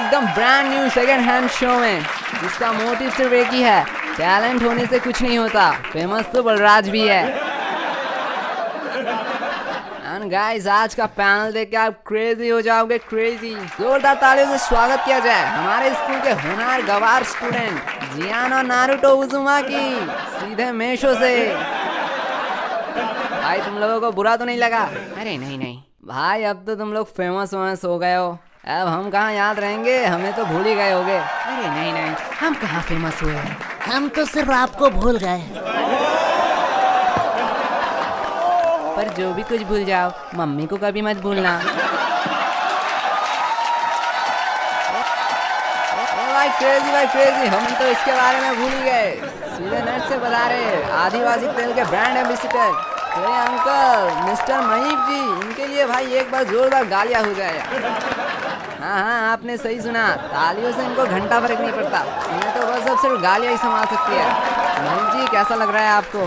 एकदम brand new second hand show में, जिसका मोटिव सिर्फ एक ही है, टैलेंट होने से कुछ नहीं होता। फेमस तो बलराज भी है। एंड गाइस, आज का पैनल देख के आप क्रेजी हो जाओगे, क्रेजी। जोरदार तालियों से स्वागत किया जाए हमारे स्कूल के होनहार गवार स्टूडेंट जियान और नारुतो उजुमाकी, सीधे मेशो से। भाई तुम लोगों को बुरा तो नहीं लगा? अरे नहीं भाई, अब तो तुम लोग फेमस हो गए हो, अब हम कहाँ याद रहेंगे, हमें तो भूल ही गए होगे। अरे नहीं, हम कहाँ फेमस हुए हैं, हम तो सिर्फ आपको भूल गए। पर जो भी कुछ भूल जाओ, मम्मी को कभी मत भूलना। भाई क्रेजी, हम तो इसके बारे में भूल ही गए। सीधे नेट से बता रहे, आदिवासी तेल के ब्रांड एम्बेसडर मेरे अंकल मिस्टर महीप जी, इनके लिए भाई एक बार जोरदार गालियां हो जाएगा। हाँ, आपने सही सुना, तालियों से इनको घंटा फर्क नहीं पड़ता, इन्हें तो बस अब सिर्फ गालियां ही संभाल सकती है। महीप जी, कैसा लग रहा है आपको?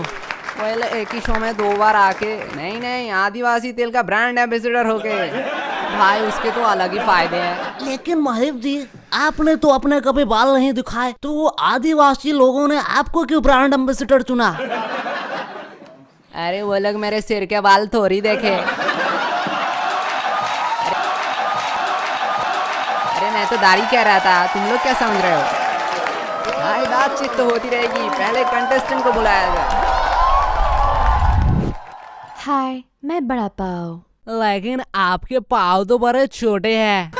पहले एक ही शो में 2 बार आके, नहीं आदिवासी तेल का ब्रांड एम्बेसडर होके, भाई उसके तो अलग ही फायदे हैं। लेकिन महीप जी, आपने तो अपने कभी बाल नहीं दिखाए, तो वो आदिवासी लोगों ने आपको क्यों ब्रांड एम्बेसडर चुना? अरे वो लोग मेरे सिर के बाल थोड़ी देखे। अरे मैं तो दाढ़ी कह रहा था, तुम लोग क्या समझ रहे हो? भाई बातचीत तो होती रहेगी, पहले कंटेस्टेंट को बुलाया जाए। हाय, मैं बड़ा पाव। लेकिन आपके पाव तो बड़े छोटे हैं।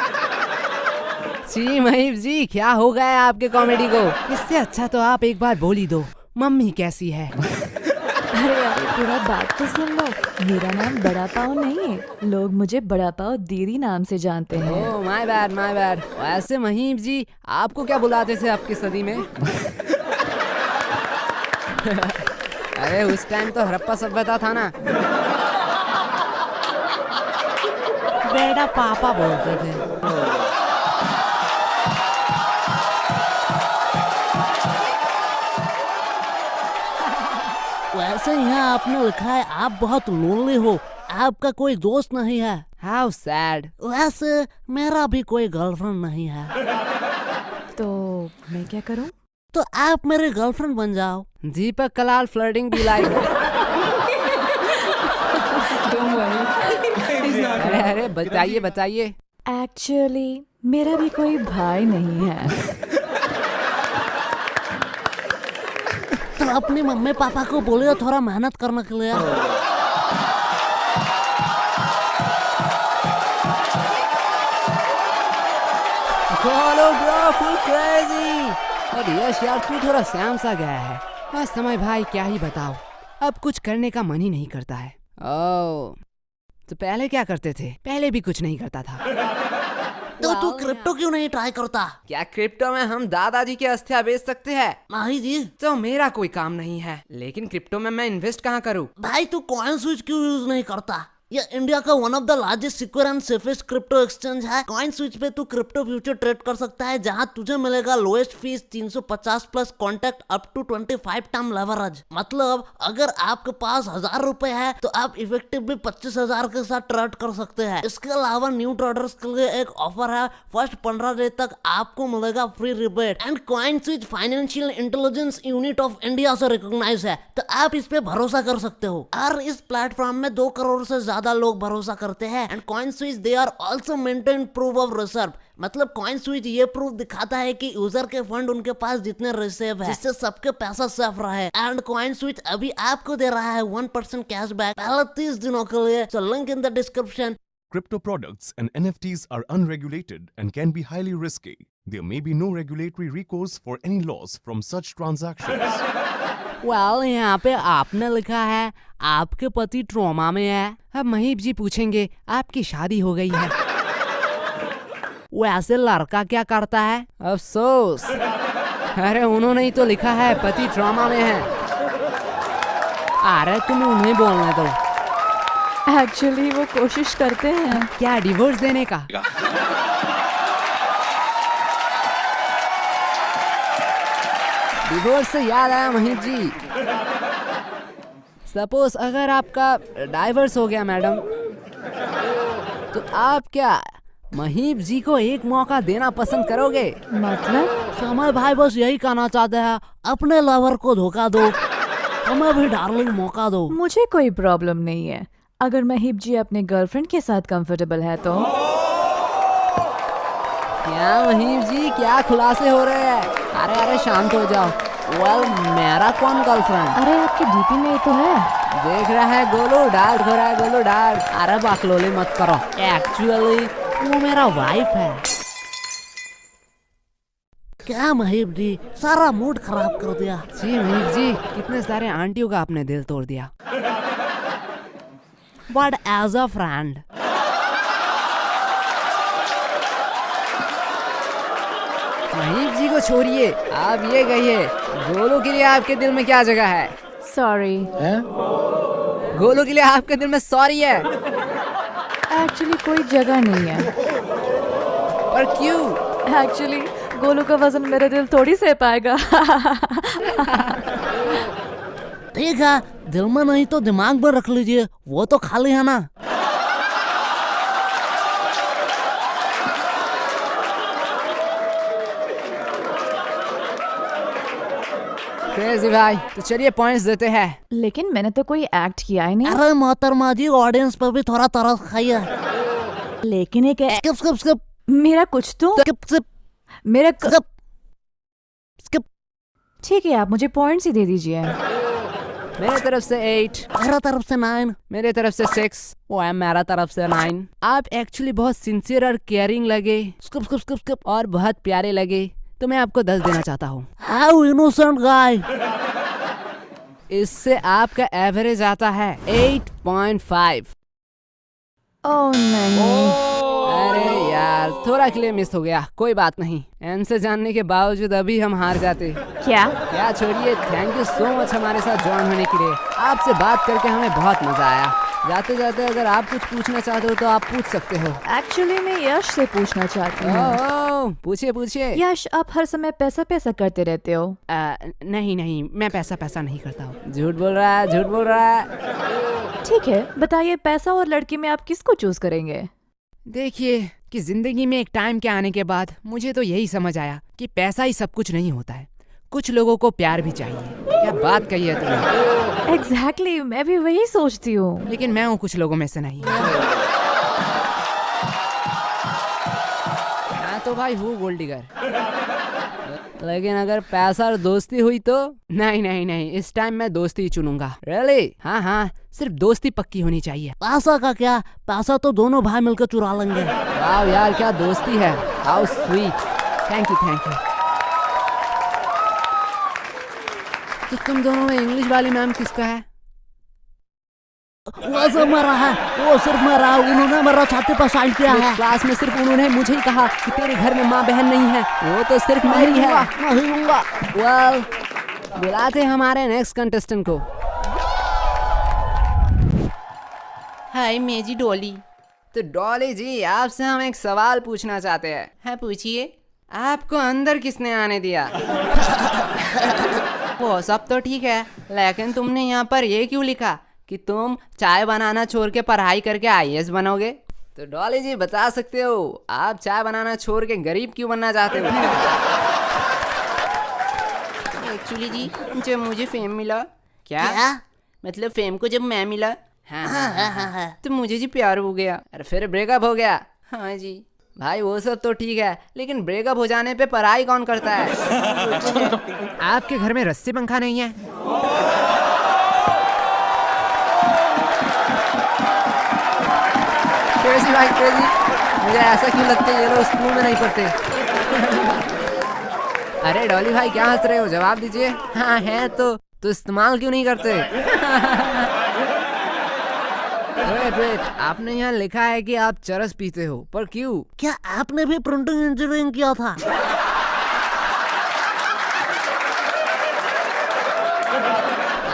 जी महीप जी, क्या हो गया है आपके कॉमेडी को? इससे अच्छा तो आप एक बार बोल ही दो, मम्मी कैसी है? अरे यार, पूरा बात तो सुन लो। मेरा नाम बड़ा पाव नहीं है, लोग मुझे बड़ा पाव दीदी नाम से जानते हैं। Oh my bad. वैसे महीप जी, आपको क्या बुलाते थे आपकी सदी में? अरे उस टाइम तो हड़प्पा सभ्यता था ना, बेटा पापा बोलते थे। वैसे यहाँ आपने लिखा है आप बहुत लोनली हो, आपका कोई दोस्त नहीं है। How sad. वैसे मेरा भी कोई गर्लफ्रेंड नहीं है। तो मैं क्या करूं? तो आप मेरे गर्लफ्रेंड बन जाओ। दीपक कलाल फ्लर्टिंग बी लाइक। अरे बताइए। एक्चुअली मेरा भी कोई भाई नहीं है। तो अपने मम्मी पापा को बोलिए थोड़ा मेहनत करने के लिए। Full crazy. और यश यार, तू थोड़ा सैम सा गया है। बस समय भाई, क्या ही बताओ, अब कुछ करने का मन ही नहीं करता है। ओह, तो पहले क्या करते थे? पहले भी कुछ नहीं करता था। तो तू क्रिप्टो क्यों नहीं ट्राई करता? क्या क्रिप्टो में हम दादाजी की अस्थियां बेच सकते हैं? नहीं जी। तो मेरा कोई काम नहीं है, लेकिन क्रिप्टो में मैं इन्वेस्ट कहाँ करूँ? भाई तू कॉइन स्विच क्यों यूज नहीं करता? ये इंडिया का one of the largest secure and safest crypto exchange है। कॉइन स्विच पे तू क्रिप्टो फ्यूचर ट्रेड कर सकता है, जहां तुझे मिलेगा lowest fees 350 plus contact up to 25 time leverage. मतलब अगर आपके पास 1000 रुपए है तो आप इफेक्टिवली 25,000 के साथ ट्रेड कर सकते हैं। इसके अलावा न्यू ट्रेडर्स के लिए एक ऑफर है, फर्स्ट 15 डे तक आपको मिलेगा free rebate. And coin switch financial intelligence unit of India से रिकॉग्नाइज है, तो आप इस पे भरोसा कर सकते हो। और इस प्लेटफॉर्म में 2 करोड़ से ज्यादा लोग भरोसा करते हैं। And CoinSwitch they are also maintain proof of reserve, मतलब कॉइन स्विच ये प्रूफ दिखाता है कि यूजर के फंड उनके पास जितने रिजर्व है, जिससे सबके पैसा सेफ रहे। एंड कॉइन स्विच अभी आपको दे रहा है 1% कैशबैक पहले 30 दिनों के लिए। So link in the description. Crypto products and NFTs are unregulated and can be highly risky. There may be no regulatory recourse for any loss from such transactions. Well, यहाँ पे आपने लिखा है आपके पति ट्रॉमा में है। अब महीप जी पूछेंगे आपकी शादी हो गई है। वैसे लड़का क्या करता है? अफसोस, अरे उन्होंने ही तो लिखा है पति ट्रॉमा में है। अरे तुम्हें उन्हें बोलने दो। एक्चुअली वो कोशिश करते हैं। क्या डिवोर्स देने का? डिवोर्स से याद आया महीप जी, सपोज अगर आपका डाइवर्स हो गया मैडम, तो आप क्या महीप जी को एक मौका देना पसंद करोगे? मतलब? समय भाई बस यही कहना चाहते हैं, अपने लवर को धोखा दो, हमें भी डार्लिंग मौका दो। मुझे कोई प्रॉब्लम नहीं है अगर महीप जी अपने गर्लफ्रेंड के साथ कंफर्टेबल है तो। क्या महीप जी, क्या खुलासे हो रहे हैं? अरे अरे शांत हो जाओ। वेल, मेरा कौन गर्लफ्रेंड? अरे आपके डीपी में ही तो है। देख रहा है गोलू, डाल हो रहा है गोलू डाल। अरे बकलोली मत करो, एक्चुअली वो मेरा वाइफ है। क्या महीप जी, सारा मूड खराब कर दिया। जी महीप जी, कितने सारे आंटियों का आपने दिल तोड़ दिया। But as a friend Mahip ji को छोड़िए, आप ये कहिए गोलू के लिए आपके दिल में क्या जगह है? सॉरी, गोलू के लिए आपके दिल में सॉरी है? एक्चुअली कोई जगह नहीं है। पर क्यों? एक्चुअली गोलू का वजन मेरा दिल थोड़ी सह पाएगा। ठीक है, दिल में नहीं तो दिमाग में रख लीजिए, वो तो खाली है ना। क्रेजी भाई, तो चलिए पॉइंट्स देते हैं। लेकिन मैंने तो कोई एक्ट किया ही नहीं। अरे मोहतरमा जी, ऑडियंस पर भी थोड़ा तरस खाइए। लेकिन एक स्किप स्किप स्किप मेरा कुछ तो स्किप स्किप मेरा स्किप स्किप। ठीक है, आप मुझे पॉइंट्स ही दे दीजिए। मेरे तरफ से 8, मेरा तरफ से 9। मेरे तरफ से 6, वो है मेरा तरफ से 9। आप एक्चुअली बहुत सिंसियर और केयरिंग लगे स्किप स्किप स्किप स्किप। और बहुत प्यारे लगे, तो मैं आपको 10 देना चाहता हूँ। हाउ इनोसेंट गाय। इससे आपका एवरेज आता है 8.5। ओह नहीं। अरे यार, थोड़ा के लिए मिस हो गया, कोई बात नहीं। एन से जानने के बावजूद अभी हम हार जाते। क्या? छोड़िए, थैंक यू सो मच हमारे साथ ज्वाइन होने के लिए। आपसे बात करके हमें बहुत मजा आया। जाते जाते अगर आप कुछ पूछना चाहते हो तो आप पूछ सकते हो। एक्चुअली मैं यश से पूछना चाहती हूँ। पूछिए पूछिए। यश, आप हर समय पैसा पैसा करते रहते हो। नहीं नहीं, मैं पैसा नहीं करता हूँ। झूठ बोल रहा है, झूठ बोल रहा है। ठीक है, बताइए पैसा और लड़की में आप किसको चूज करेंगे? देखिए कि जिंदगी में एक टाइम के आने के बाद मुझे तो यही समझ आया कि पैसा ही सब कुछ नहीं होता है। कुछ लोगों को प्यार भी चाहिए। क्या बात कही है तुमने। एग्जैक्टली, मैं भी वही सोचती हूँ। लेकिन मैं हूँ कुछ लोगों में से नहीं। मैं तो भाई हूँ गोल्ड डिगर। लेकिन अगर पैसा और दोस्ती हुई तो नहीं नहीं नहीं, इस टाइम मैं दोस्ती ही चुनूंगा। रियली? हाँ हाँ, सिर्फ दोस्ती पक्की होनी चाहिए। पैसा का क्या, पैसा तो दोनों भाई मिलकर चुरा लेंगे। वाह यार, क्या दोस्ती है। How sweet. Thank you thank you. तो तुम दोनों में इंग्लिश वाली मैम किसका है? वो सब मरा है, वो सिर्फ मरा, उन्होंने मेरा छाती पर साइन किया है। क्लास में सिर्फ उन्होंने मुझे ही कहा कि तेरे घर में माँ बहन नहीं है, वो तो सिर्फ मैं ही है। नहीं लूंगा। वेल, बुलाते हैं हमारे नेक्स्ट कंटेस्टेंट को। हाय मेजी डॉली। तो डॉली जी, आपसे हम एक सवाल पूछना चाहते हैं। हाँ पूछिए। आपको अंदर किसने आने दिया? वो सब तो ठीक है, लेकिन तुमने यहाँ पर ये क्यों लिखा कि तुम चाय बनाना छोड़ के पढ़ाई करके IAS बनोगे? तो डॉली जी बता सकते हो, आप चाय बनाना छोड़ के गरीब क्यों बनना चाहते हो? एक्चुअली जी, जब मुझे फेम मिला। क्या? मतलब फेम को जब मैं मिला, हाँ, तो मुझे जी प्यार हो गया। अरे फिर ब्रेकअप हो गया। हाँ जी भाई, वो सब तो ठीक है, लेकिन ब्रेकअप हो जाने पे पढ़ाई कौन करता है? आपके घर में रस्सी पंखा नहीं है? क्रेजी भाई क्रेजी, मुझे ऐसा क्यों लगता है ये लोग स्कूल में नहीं पढ़ते? अरे डॉली भाई, क्या हंस रहे हो? जवाब दीजिए। हाँ है तो इस्तेमाल क्यों नहीं करते? वेट, आपने यहाँ लिखा है कि आप चरस पीते हो, पर क्यों? क्या आपने भी प्रिंटिंग इंजीनियरिंग किया था?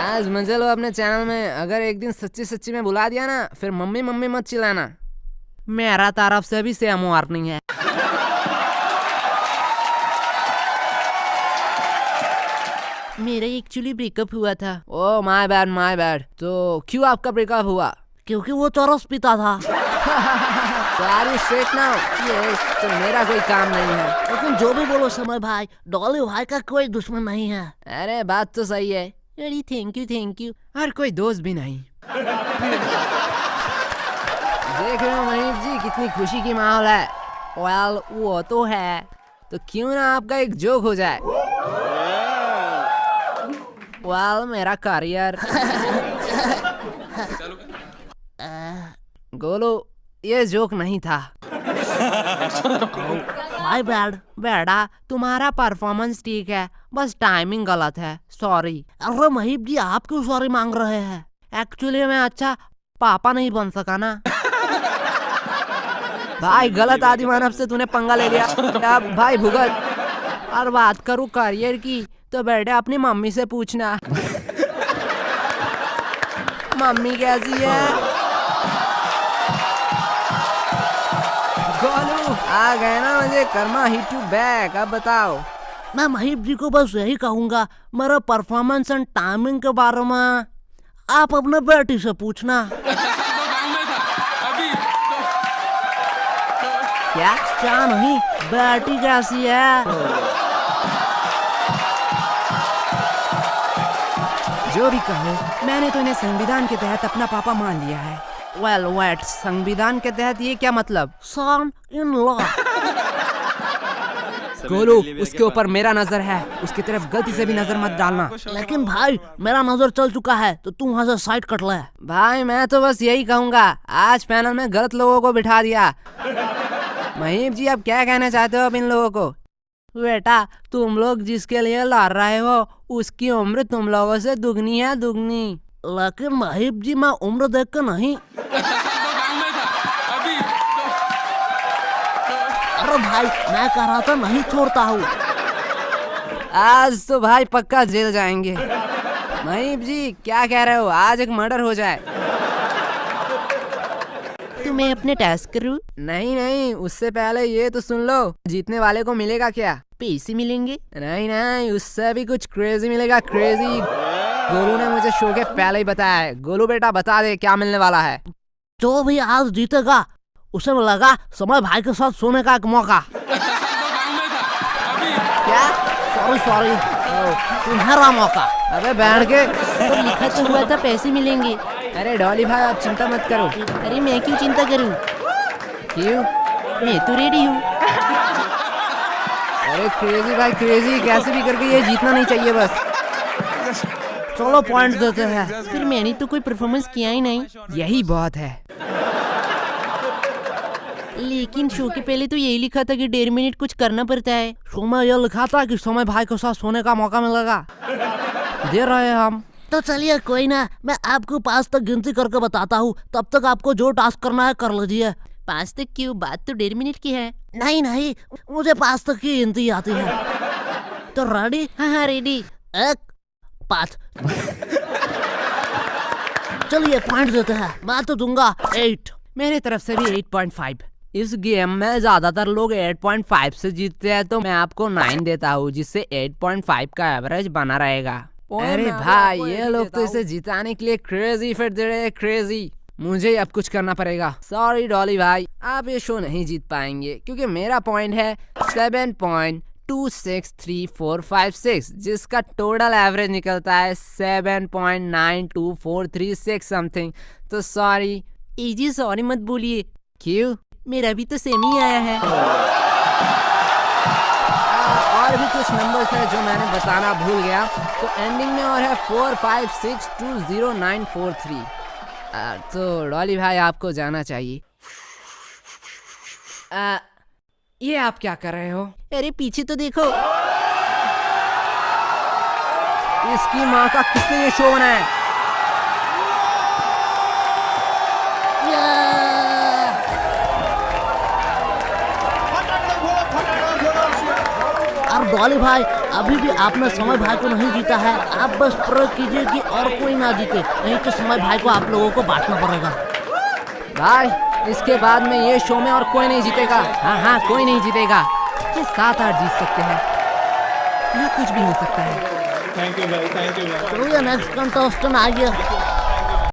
आज मजे लो अपने चैनल में। अगर एक दिन सच्ची सच्ची में बुला दिया ना, फिर मम्मी मम्मी मत चिल्लाना। मेरा तरफ से भी सेम वार्निंग है। मेरा एक्चुअली ब्रेकअप हुआ था। Oh my bad. तो क्यों आपका ब्रेकअप हुआ? क्योंकि वो चरस पीता था। Sorry straight now. ये तो मेरा कोई काम नहीं है। लेकिन जो भी बोलो समय भाई, डॉली भाई का कोई दुश्मन नहीं है। अरे बात तो सही है। अरे थैंक यू। और कोई दोस्त भी नहीं। देख रहे हो महीप जी, कितनी खुशी की माहौल है। वेल वो तो है, तो क्यों ना आपका एक जोक हो जाए। वेल मेरा करियर। गोलू ये जोक नहीं था। My bad. बेटा तुम्हारा परफॉर्मेंस ठीक है, बस टाइमिंग गलत है, सॉरी। अरे महीप जी आप क्यों सॉरी मांग रहे हैं? एक्चुअली मैं अच्छा पापा नहीं बन सका ना। भाई गलत आदि मानव से तूने पंगा ले लिया। अब भाई भुगत। और बात करूँ करियर की तो बेटे अपनी मम्मी से पूछना। मम्मी कैसी है? गोलू आ गए ना मुझे कर्मा हिट यू बैक। अब बताओ। मैं महीप जी को बस यही कहूंगा, मेरा परफॉर्मेंस एंड टाइमिंग के बारे में आप अपने बेटी से पूछना। क्या नहीं, बेटी कैसी है? जो भी कहो, मैंने तो इन्हें संविधान के तहत अपना पापा मान लिया है। वेल वेट, संविधान के तहत ये क्या मतलब? सन इन लॉ। गोलू उसके ऊपर मेरा नजर है, उसकी तरफ गलती से भी नजर मत डालना। लेकिन भाई मेरा नजर चल चुका है, तो तू वहाँ से साइड कट ले। भाई मैं तो बस यही कहूँगा, आज पैनल में गलत लोगों को बिठा दिया। महीप जी आप क्या कहना चाहते हो अब इन लोगों को? बेटा तुम लोग जिसके लिए लड़ रहे हो उसकी उम्र तुम लोगों से दुगनी है, दुगनी। लेकिन महीप जी मैं उम्र देख कर नहीं। अरे भाई मैं कह रहा था नहीं छोड़ता हूँ। आज तो भाई पक्का जेल जाएंगे। महीप जी क्या कह रहे हो, आज एक मर्डर हो जाए? मैं अपने टास्क करूँ? नहीं नहीं, उससे पहले ये तो सुन लो, जीतने वाले को मिलेगा क्या? पैसे मिलेंगे? नहीं नहीं, उससे भी कुछ क्रेजी मिलेगा, क्रेजी। गोलू ने मुझे शो के पहले ही बताया है। गोलू बेटा बता दे क्या मिलने वाला है। जो भी आज जीतेगा उसे मिलेगा समय भाई के साथ सोने का एक मौका। क्या? सॉरी सुनहरा मौका। अबे बैठ के तो लिखा तो हुआ था पैसे मिलेंगे। अरे डॉली भाई आप चिंता मत करो। अरे मैं क्यों चिंता करूं? क्यों? मैं तो रेडी हूँ। अरे क्रेजी भाई क्रेजी, कैसे भी करके ये जीतना नहीं चाहिए बस। चलो पॉइंट देते हैं। फिर मैंने तो कोई परफॉर्मेंस किया ही नहीं। यही बहुत है। लेकिन शो के पहले तो यही लिखा था कि 1.5 मिनट कुछ करना पड़ता है। शो में यह लिखा था कि समय भाई के साथ सोने का मौका मिलेगा। दे रहे हैं हम। तो चलिए कोई ना, मैं आपको 5 तक गिनती करके बताता हूँ, तब तक आपको जो टास्क करना है कर लीजिए। 5 तक क्यों? बात तो 1.5 मिनट की है। नहीं मुझे 5 तक की गिनती आती है। तो रेडी? हाँ रेडी। 1 5। चलिए पॉइंट देते हैं। मैं तो दूंगा 8। मेरी तरफ से भी 8.5। इस गेम में ज्यादातर लोग 8.5 से जीतते हैं, तो मैं आपको 9 देता हूँ, जिससे 8.5 का एवरेज बना रहेगा। अरे भाई ये लोग तो इसे जिताने के लिए क्रेजी फिट दे रहे हैं, क्रेजी। मुझे अब कुछ करना पड़ेगा। सॉरी डॉली भाई, आप ये शो नहीं जीत पाएंगे क्योंकि मेरा पॉइंट है 7.263456, जिसका टोटल एवरेज निकलता है 7.92436 समथिंग। तो सॉरी। इजी सॉरी मत बोलिए। क्यों? मेरा भी तो सेम ही आया है। और भी कुछ नंबर्स है जो मैंने बताना भूल गया, तो एंडिंग में और है 45620943। तो डॉली भाई आपको जाना चाहिए। ये आप क्या कर रहे हो? अरे पीछे तो देखो। इसकी माँ का किसने ये शो बनाया? और डॉली भाई अभी भी आपने समय भाई को नहीं जीता है। आप बस प्रयोग कीजिए कि और कोई ना जीते, नहीं तो समय भाई को आप लोगों को बांटना पड़ेगा। भाई इसके बाद में ये शो में और कोई नहीं जीतेगा। हाँ कोई नहीं जीतेगा। ये 7-8 जीत सकते हैं, या कुछ भी हो सकता है। थैंक यू भाई, थैंक यू भाई। चलिए नेक्स्ट कंटेस्टेंट आ गया।